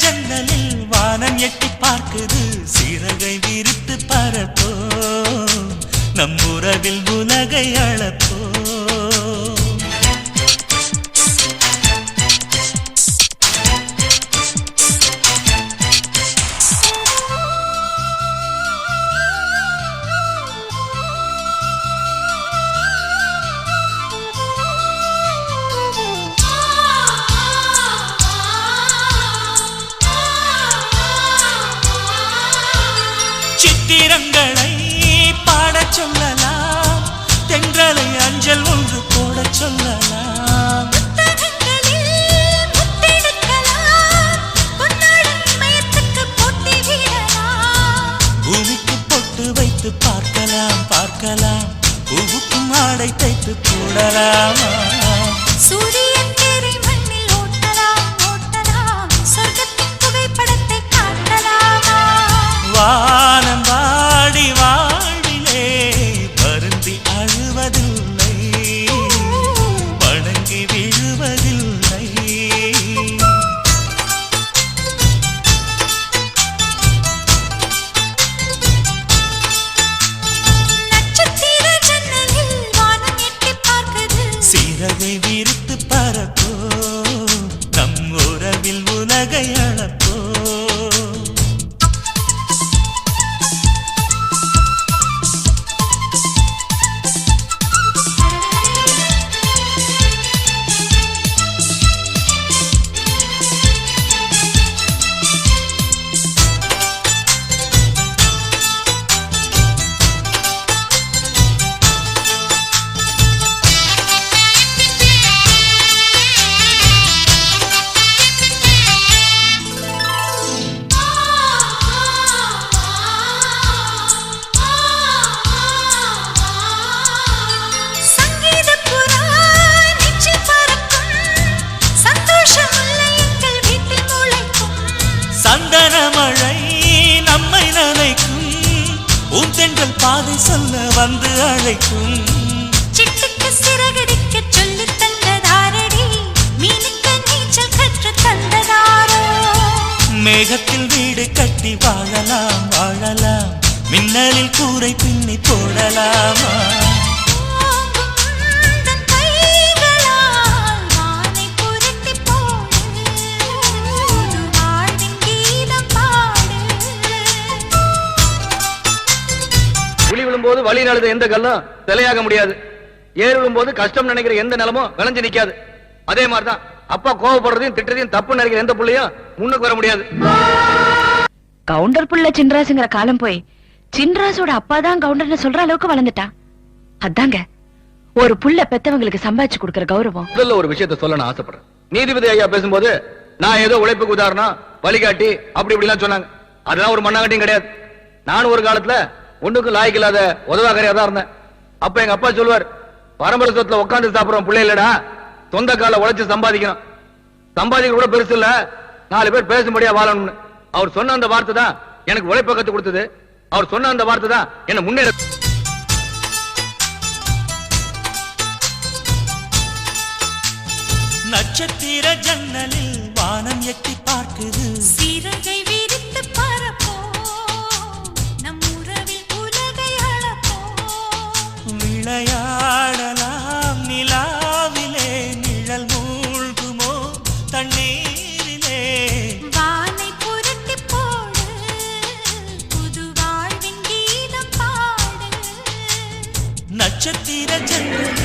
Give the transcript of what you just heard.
ஜன்னலில் வானம் எட்டி பார்க்குது சிறகை விரித்து பரப்போ நம் உறவில் உலகை அளப்போ சித்திரங்களை பாடச் சொல்லலாம் தென்றலை அஞ்சல் ஒன்று போடச் சொல்லலாம் பூமிக்கு பொட்டு வைத்து பார்க்கலாம் பார்க்கலாம் பூவுக்கும் ஆடை தைத்து போடலாமா சூரியன் தேரை மண்ணில் ஓட்டலாம் ஓட்டலாம் சொர்க்கத்தின் புகைப்படத்தை காட்டலாமா வானம் வாடி வாழ்விலே வருந்தி அழுவதில்லை வணங்கி விழுவதில்லை நட்சத்திர ஜன்னலில் வானம் எட்டி பார்க்குது சிறகை விரித்து பரப்போ நம் உறவில் உலகை அளப்போ சந்தன மழை நம்மை நனைக்கும் பூந்தென்றல் பாதை சொல்ல வந்து அழைக்கும் சிட்டுக்கு சிறகடிக்க சொல்லி தந்ததாரடி மீனுக்கு நீச்சல் கற்று தந்ததாரோ மேகத்தில் வீடு கட்டி வாழலாம் வாழலாம் மின்னலில் கூரை பின்னி போடலாமா போது வழி நடந்த எந்த கல்லும் சிலையாக முடியாது ஏறு விழும்போது கஷ்டம் நினைக்கிற எந்த நிலமும் விளைஞ்சு நிக்காது அதே மாதிரிதான் அப்பா கோவப்படுறதையும் திட்டத்தையும் தப்பு நினைக்கிற எந்த புள்ளையும் முன்னுக்கு வர முடியாது கவுண்டர் புள்ள சின்ராசுங்கிற காலம் போய் சின்ராசோட அப்பா தான் கவுண்டர்னு சொல்ற அளவுக்கு வளர்ந்துட்டான் அதாங்க ஒரு புள்ள பெத்தவங்களுக்கு சம்பாதிச்சு கொடுக்கிற கௌரவம் முதல்ல ஒரு விஷயத்த சொல்ல நான் ஆசைப்படுறேன் நீதிபதி ஐயா பேசும்போது நான் ஏதோ உழைப்புக்கு உதாரணம் வழிகாட்டி அப்படி இப்படி எல்லாம் சொன்னாங்க அதெல்லாம் ஒரு மண்ணாங்கட்டியும் கிடையாது நானும் ஒரு காலத்துல ஒண்ணுக்கு லாய்க்கு இல்லாத உதவாக்கரையா தான் இருந்தேன் அப்ப எங்க அப்பா சொல்லுவார் பரம்பரை சொத்துல உட்காந்து சாப்பிடுறோம் பிள்ளை இல்லடா சொந்த கால உழைச்சு சம்பாதிக்கணும் சம்பாதிக்க கூட பெருசு இல்ல 4 பேர் பேசும்படியா வாழணும்னு அவர் சொன்ன அந்த வார்த்தை தான் எனக்கு உழைப்ப கத்து கொடுத்தது அவர் சொன்ன அந்த வார்த்தை தான் என்ன முன்னேற நட்சத்திர ஜன்னலில் வானம் எட்டி பார்க்குது சிறகை விரித்து பரப்போ நம் உறவில் உலகை அளப்போ விளையாடலாம் நிலாவிலே நிழல் மூழ்குமோ தண்ணீரிலே வானை புரட்டி போடு புது வாழ்வின் கீதம் பாடு நட்சத்திர ஜன்னலில்